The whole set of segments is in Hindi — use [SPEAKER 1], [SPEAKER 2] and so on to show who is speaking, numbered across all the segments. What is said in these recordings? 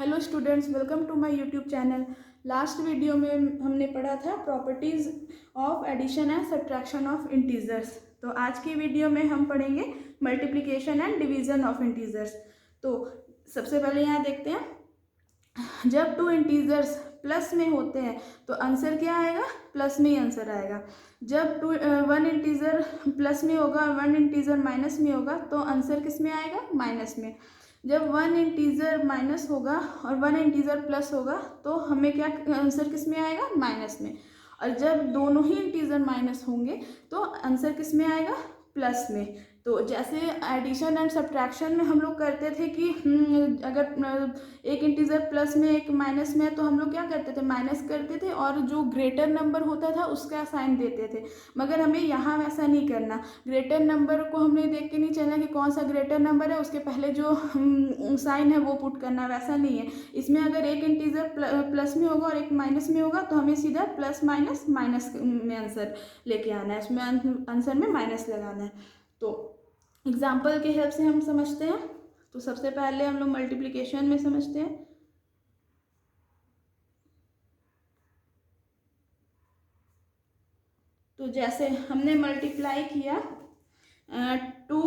[SPEAKER 1] Hello students, welcome to my YouTube channel. Last video में हमने पढ़ा था properties of addition and subtraction of integers. तो आज की वीडियो में हम पढ़ेंगे multiplication and division of integers. तो सबसे पहले यहाँ देखते हैं, जब टू इंटीजर्स प्लस में होते हैं तो आंसर क्या आएगा? प्लस में ही आंसर आएगा। जब वन इंटीजर प्लस में होगा और वन इंटीजर माइनस में होगा तो आंसर किस में आएगा? माइनस में। जब वन इंटीजर माइनस होगा और वन इंटीजर प्लस होगा तो हमें क्या आंसर किस में आएगा? माइनस में। और जब दोनों ही इंटीजर माइनस होंगे तो आंसर किस में आएगा? प्लस में। तो जैसे एडिशन एंड सब्ट्रैक्शन में हम लोग करते थे कि अगर एक इंटीजर प्लस में एक माइनस में है तो हम लोग क्या करते थे? माइनस करते थे और जो ग्रेटर नंबर होता था उसका साइन देते थे। मगर हमें यहाँ वैसा नहीं करना। ग्रेटर नंबर को हमने देख के नहीं चलना कि कौन सा ग्रेटर नंबर है, उसके पहले जो साइन है वो पुट करना, वैसा नहीं है। इसमें अगर एक इंटीजर प्लस में होगा और एक माइनस में होगा तो हमें सीधा प्लस माइनस माइनस में आंसर लेके आना है, इसमें आंसर में माइनस लगाना है। तो एग्जाम्पल के हेल्प से हम समझते हैं। तो सबसे पहले हम लोग मल्टीप्लिकेशन में समझते हैं। तो जैसे हमने मल्टीप्लाई किया 2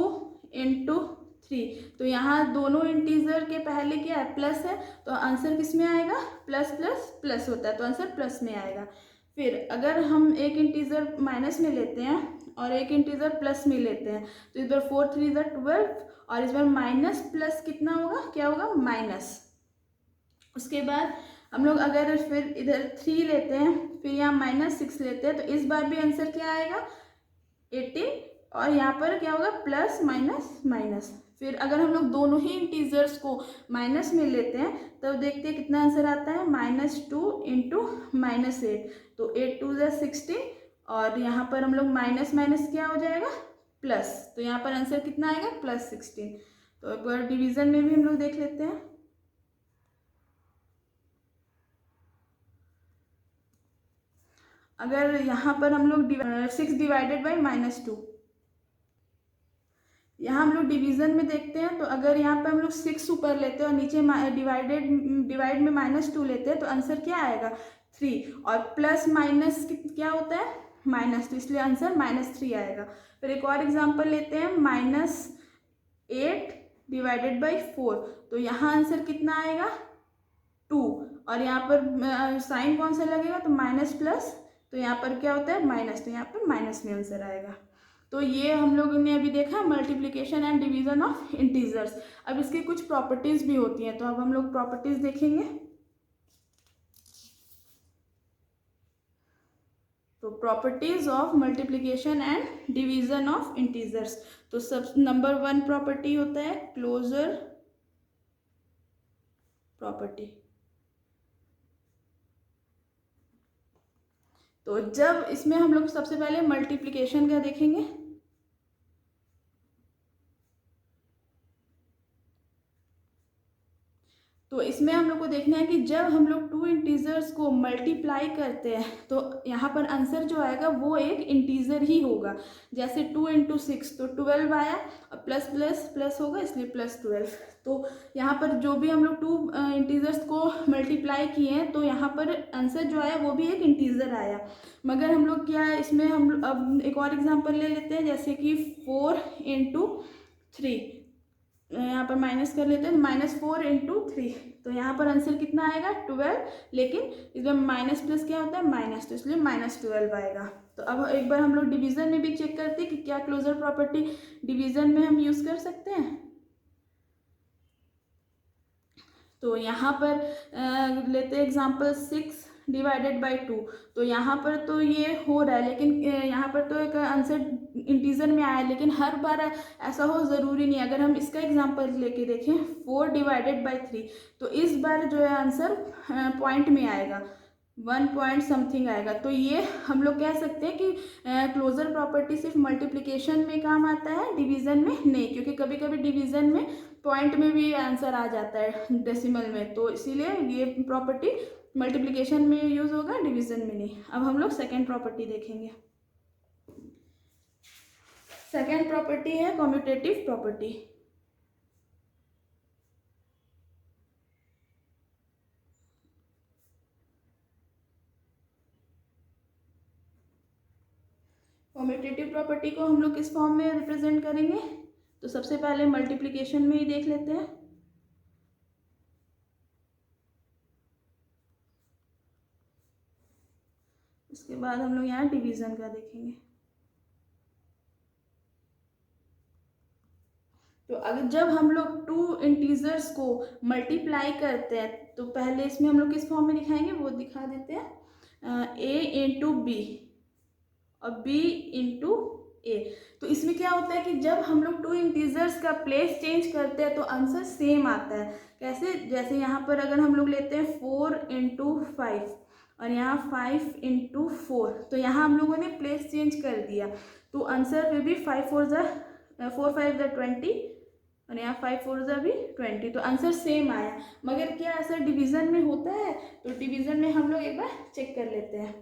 [SPEAKER 1] इंटू 3, तो यहाँ दोनों इंटीजर के पहले क्या है? प्लस है, तो आंसर किस में आएगा? प्लस प्लस प्लस होता है तो आंसर प्लस में आएगा। फिर अगर हम एक इंटीजर माइनस में लेते हैं और एक इंटीजर प्लस में लेते हैं तो इस बार 4 3 12 और इस बार माइनस प्लस कितना होगा? क्या होगा? माइनस। उसके बाद हम लोग अगर फिर इधर 3 लेते हैं, फिर यहाँ -6 लेते हैं तो इस बार भी आंसर क्या आएगा? 18। और यहाँ पर क्या होगा? Plus minus minus. फिर अगर हम लोग दोनों ही इंटीजर्स को माइनस में लेते हैं तब देखते हैं कितना आंसर आता है? -2 इंटू -8, तो 8 2 16। और यहाँ पर हम लोग माइनस माइनस क्या हो जाएगा? प्लस, तो यहाँ पर आंसर कितना आएगा? +16। तो एक बार डिवीजन में भी हम लोग देख लेते हैं। अगर यहाँ पर हम लोग 6 डिवाइडेड बाई -2, यहाँ हम लोग डिवीजन में देखते हैं। तो अगर यहाँ पे हम लोग 6 ऊपर लेते हैं और नीचे डिवाइड में -2 लेते हैं तो आंसर क्या आएगा? 3। और प्लस माइनस क्या होता है? माइनस, तो इसलिए आंसर -3 आएगा। फिर एक और एग्जांपल लेते हैं, -8 डिवाइडेड बाई 4, तो यहाँ आंसर कितना आएगा? 2। और यहाँ पर साइन कौन सा लगेगा? तो माइनस प्लस, तो यहाँ पर क्या होता है? माइनस, तो यहाँ पर माइनस में आंसर आएगा। तो ये हम लोगों ने अभी देखा multiplication and division of integers. अब इसकी कुछ प्रॉपर्टीज भी होती हैं, तो अब हम लोग प्रॉपर्टीज देखेंगे। तो properties of multiplication and division of integers. तो सब नंबर 1 प्रॉपर्टी होता है क्लोजर प्रॉपर्टी। तो जब इसमें हम लोग सबसे पहले मल्टीप्लिकेशन का देखेंगे। तो इसमें हम लोग को देखना है कि जब हम लोग टू इंटीजर्स को मल्टीप्लाई करते हैं तो यहाँ पर आंसर जो आएगा वो एक इंटीजर ही होगा। जैसे 2 इंटू 6 तो 12 आया, और प्लस प्लस प्लस होगा इसलिए +12। तो यहाँ पर जो भी हम लोग टू इंटीजर्स को मल्टीप्लाई किए हैं तो यहाँ पर आंसर जो आया वो भी एक इंटीजर आया। मगर हम लोग क्या है, इसमें हम अब एक और एग्जाम्पल ले लेते हैं, जैसे कि 4 इंटू 3, यहाँ पर माइनस कर लेते हैं, -4 इंटू 3, तो यहाँ पर आंसर कितना आएगा? 12। लेकिन इसमें माइनस प्लस क्या होता है? माइनस, तो इसलिए -12 आएगा। तो अब एक बार हम लोग डिवीजन में भी चेक करते हैं कि क्या क्लोजर प्रॉपर्टी डिवीजन में हम यूज कर सकते हैं। तो यहाँ पर लेते हैं एग्जाम्पल 6 डिवाइडेड बाई 2, तो यहाँ पर तो ये हो रहा है, लेकिन यहाँ पर तो एक आंसर इंटीजर में आया है, लेकिन हर बार ऐसा हो ज़रूरी नहीं। अगर हम इसका एग्जाम्पल लेके देखें 4 डिवाइडेड बाई 3, तो इस बार जो है आंसर पॉइंट में आएगा, 1 पॉइंट समथिंग आएगा। तो ये हम लोग कह सकते हैं कि क्लोजर प्रॉपर्टी सिर्फ मल्टीप्लिकेशन में काम आता है, डिवीजन में नहीं, क्योंकि कभी कभी डिवीजन में पॉइंट में भी आंसर आ जाता है डेसिमल में, तो इसीलिए ये प्रॉपर्टी मल्टीप्लिकेशन में यूज होगा, डिवीजन में नहीं। अब हम लोग सेकेंड प्रॉपर्टी देखेंगे। सेकेंड प्रॉपर्टी है कम्यूटेटिव प्रॉपर्टी। कॉम्यूटेटिव प्रॉपर्टी को हम लोग किस फॉर्म में रिप्रेजेंट करेंगे? तो सबसे पहले मल्टीप्लिकेशन में ही देख लेते हैं। उसके बाद हम लोग यहाँ डिवीज़न का देखेंगे। तो अगर जब हम लोग टू इंटीजर्स को मल्टीप्लाई करते हैं तो पहले इसमें हम लोग किस फॉर्म में दिखाएंगे वो दिखा देते हैं, a इंटू बी और b इंटू ए। तो इसमें क्या होता है कि जब हम लोग टू इंटीजर्स का प्लेस चेंज करते हैं तो आंसर सेम आता है। कैसे? जैसे यहाँ पर अगर हम लोग लेते हैं 4 इंटू 5 और यहाँ 5 इंटू 4, तो यहाँ हम लोगों ने प्लेस चेंज कर दिया तो आंसर में भी 5 4 5 20 और यहाँ 5 4 भी 20, तो आंसर सेम आया। मगर क्या ऐसा डिवीज़न में होता है? तो डिवीज़न में हम लोग एक बार चेक कर लेते हैं।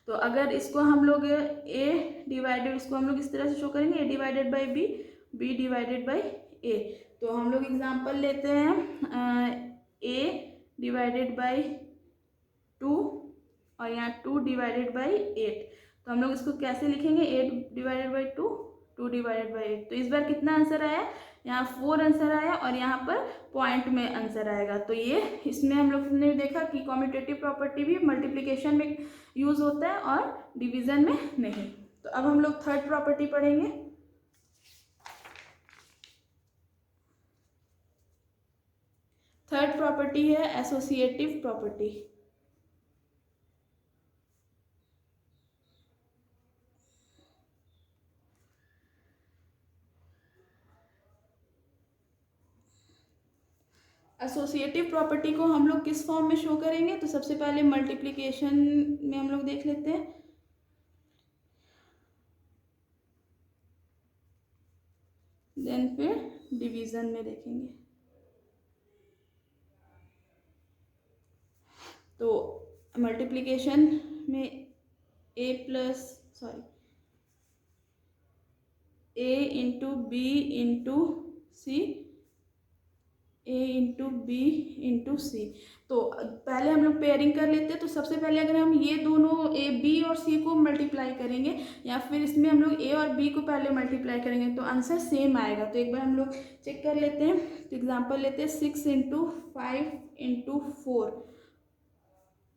[SPEAKER 1] तो अगर इसको हम लोग ए डिवाइडेड, इसको हम लोग इस तरह से शो करेंगे, A divided by B, B divided by A. तो हम लोग एग्जांपल लेते हैं ए डिवाइडेड बाई 2 और यहाँ 2 डिवाइडेड बाई 8। तो हम लोग इसको कैसे लिखेंगे? 8 डिवाइडेड बाई 2, 2 डिवाइडेड बाई 8। तो इस बार कितना आंसर आया? यहाँ 4 आंसर आया और यहाँ पर पॉइंट में आंसर आएगा। तो ये इसमें हम लोग ने देखा कि कॉम्यूटेटिव प्रॉपर्टी भी मल्टीप्लिकेशन में यूज होता है और डिवीजन में नहीं। तो अब हम लोग थर्ड प्रॉपर्टी पढ़ेंगे। थर्ड प्रॉपर्टी है एसोसिएटिव प्रॉपर्टी। एसोसिएटिव प्रॉपर्टी को हम लोग किस फॉर्म में शो करेंगे? तो सबसे पहले मल्टीप्लिकेशन में हम लोग देख लेते हैं। देन फिर डिवीजन में देखेंगे। तो मल्टीप्लिकेशन में ए इंटू बी इंटू सी, ए इंटू बी इंटू सी। तो पहले हम लोग पेयरिंग कर लेते हैं। तो सबसे पहले अगर हम ये दोनों ए बी और सी को मल्टीप्लाई करेंगे या फिर इसमें हम लोग ए और बी को पहले मल्टीप्लाई करेंगे तो आंसर सेम आएगा। तो एक बार हम लोग चेक कर लेते हैं। तो एग्जांपल लेते हैं 6 इंटू 5 इंटू 4,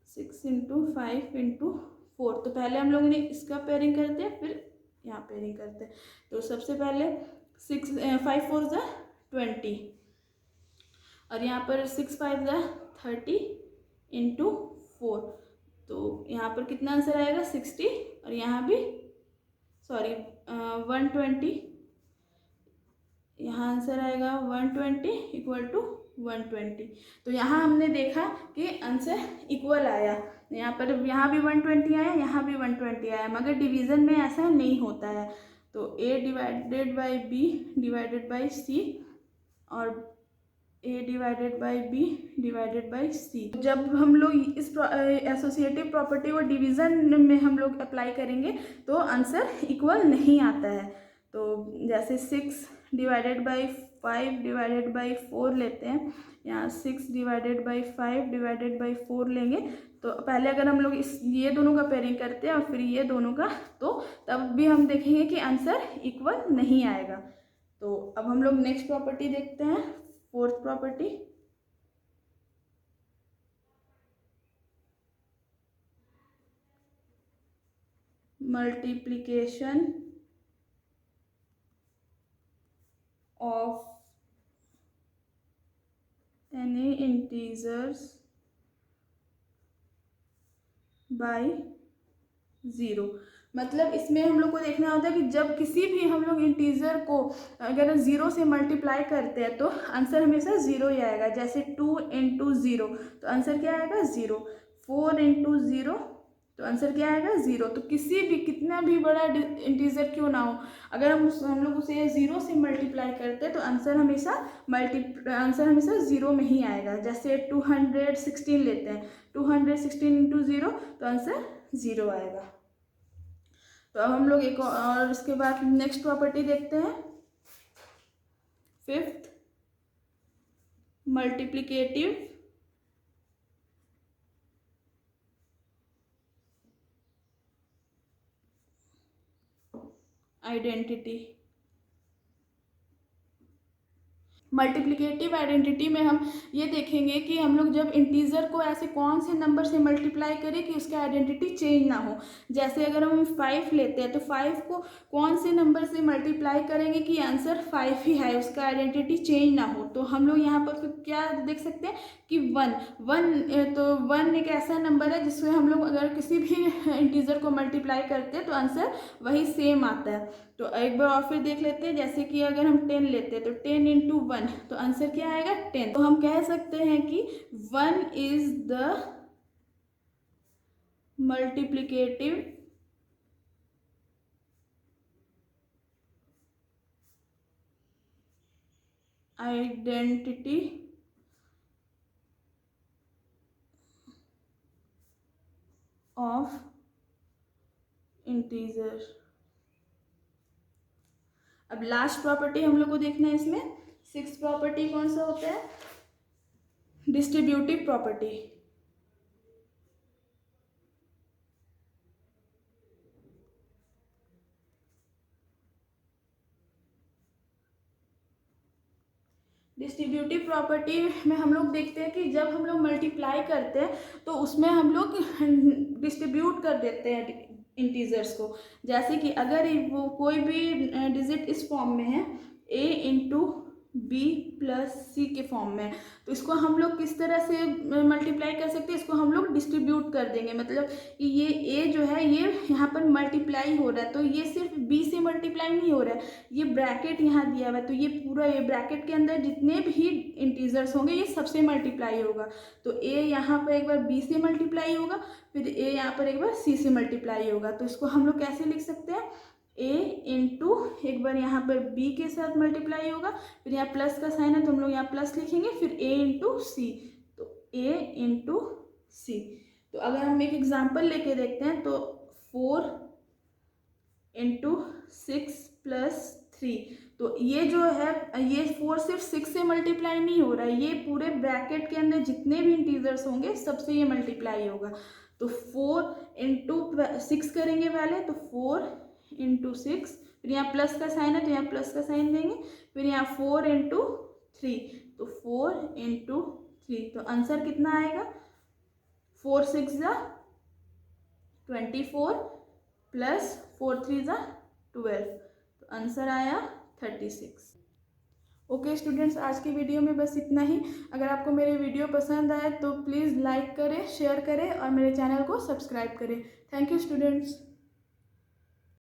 [SPEAKER 1] 6 इंटू 5 इंटू 4। तो पहले हम लोग ने इसका पेयरिंग करते हैं फिर यहाँ पेयरिंग करते हैं। तो सबसे पहले 5 4 20 और यहाँ पर 6 5 30 इंटू 4। तो यहाँ पर कितना आंसर आएगा? 60 और यहाँ भी 120। यहाँ आंसर आएगा 120 इक्वल टू 120। तो यहाँ हमने देखा कि आंसर इक्वल आया। यहाँ भी 120 आया, यहाँ भी 120 आया, मगर डिवीज़न में ऐसा नहीं होता है। तो A divided by B divided by C और A divided by B divided by C. जब हम लोग इस एसोसिएटिव प्रॉपर्टी को डिवीज़न में हम लोग अप्लाई करेंगे तो आंसर इक्वल नहीं आता है। तो जैसे 6 डिवाइडेड बाई 5 डिवाइडेड बाई 4 लेते हैं, यहाँ 6 डिवाइडेड बाई 5 डिवाइडेड बाई 4 लेंगे। तो पहले अगर हम लोग ये दोनों का पेयरिंग करते हैं और फिर ये दोनों का, तो तब भी हम देखेंगे कि आंसर इक्वल नहीं आएगा। तो अब हम लोग नेक्स्ट प्रॉपर्टी देखते हैं, fourth property. Multiplication of any integers by 0। मतलब इसमें हम लोग को देखना होता है कि जब किसी भी हम लोग इंटीजर को अगर 0 से मल्टीप्लाई करते हैं तो आंसर हमेशा 0 ही आएगा। जैसे 2 इंटू 0 तो आंसर क्या आएगा? 0। 4 इंटू 0 तो आंसर क्या आएगा? 0। तो किसी भी कितना भी बड़ा इंटीजर क्यों ना हो, अगर हम लोग उसे 0 से मल्टीप्लाई करते हैं तो आंसर हमेशा 0 में ही आएगा। जैसे 216 लेते हैं, 216 इंटू 0 तो आंसर 0 आएगा। तो अब हम लोग एक और इसके बाद नेक्स्ट प्रॉपर्टी देखते हैं, fifth, multiplicative identity. Multiplicative identity में हम ये देखेंगे कि हम लोग जब इंटीजर को ऐसे कौन से नंबर से मल्टीप्लाई करें कि उसका आइडेंटिटी चेंज ना हो। जैसे अगर हम 5 लेते हैं तो 5 को कौन से नंबर से मल्टीप्लाई करेंगे कि आंसर 5 ही है, उसका आइडेंटिटी चेंज ना हो। तो हम लोग यहाँ पर फिर क्या देख सकते हैं कि 1 तो 1 एक ऐसा नंबर है जिसमें हम लोग अगर किसी भी इंटीजर को मल्टीप्लाई करते हैं तो आंसर वही सेम आता है। तो एक बार और फिर देख लेते हैं, जैसे कि अगर हम 10 लेते हैं तो 10 इंटू 1 तो आंसर क्या आएगा 10। तो हम कह सकते हैं कि 1 is the multiplicative identity of integer. अब लास्ट प्रॉपर्टी हम लोग को देखना है इसमें, 6th प्रॉपर्टी कौन सा होता है, डिस्ट्रीब्यूटिव प्रॉपर्टी। डिस्ट्रीब्यूटिव प्रॉपर्टी में हम लोग देखते हैं कि जब हम लोग मल्टीप्लाई करते हैं तो उसमें हम लोग डिस्ट्रीब्यूट कर देते हैं इंटीजर्स को। जैसे कि अगर वो कोई भी डिजिट इस फॉर्म में है a इंटू बी प्लस सी के फॉर्म में, तो इसको हम लोग किस तरह से मल्टीप्लाई कर सकते हैं, इसको हम लोग डिस्ट्रीब्यूट कर देंगे। मतलब ये a जो है ये यहाँ पर मल्टीप्लाई हो रहा है तो ये सिर्फ b से मल्टीप्लाई नहीं हो रहा है, ये ब्रैकेट यहाँ दिया हुआ है तो ये पूरा ये ब्रैकेट के अंदर जितने भी इंटीजर्स होंगे ये सबसे मल्टीप्लाई होगा। तो a यहाँ पर एक बार b से मल्टीप्लाई होगा, फिर a यहाँ पर एक बार c से मल्टीप्लाई होगा। तो इसको हम लोग कैसे लिख सकते हैं, a इंटू एक बार यहाँ पर b के साथ मल्टीप्लाई होगा, फिर यहाँ प्लस का साइन है तो हम लोग यहाँ प्लस लिखेंगे, फिर a इंटू सी, तो a इंटू सी। तो अगर हम एक एग्जांपल लेके देखते हैं तो 4 इंटू 6 प्लस 3, तो ये जो है ये 4 सिर्फ 6 से मल्टीप्लाई नहीं हो रहा है, ये पूरे ब्रैकेट के अंदर जितने भी इंटीजर्स होंगे सबसे ये मल्टीप्लाई होगा। तो 4 इंटू 6 करेंगे पहले, तो 4 इंटू 6, फिर यहाँ प्लस का साइन है तो यहाँ प्लस का साइन देंगे, फिर यहाँ 4 इंटू 3, तो 4 इंटू 3, तो आंसर कितना आएगा 4 6 ज़ा 24 प्लस 4 3 ज़ा 12, तो आंसर आया 36। ओके स्टूडेंट्स, आज की वीडियो में बस इतना ही। अगर आपको मेरे वीडियो पसंद आए तो प्लीज़ लाइक करें, शेयर करें और मेरे चैनल को सब्सक्राइब करें। Thank you students.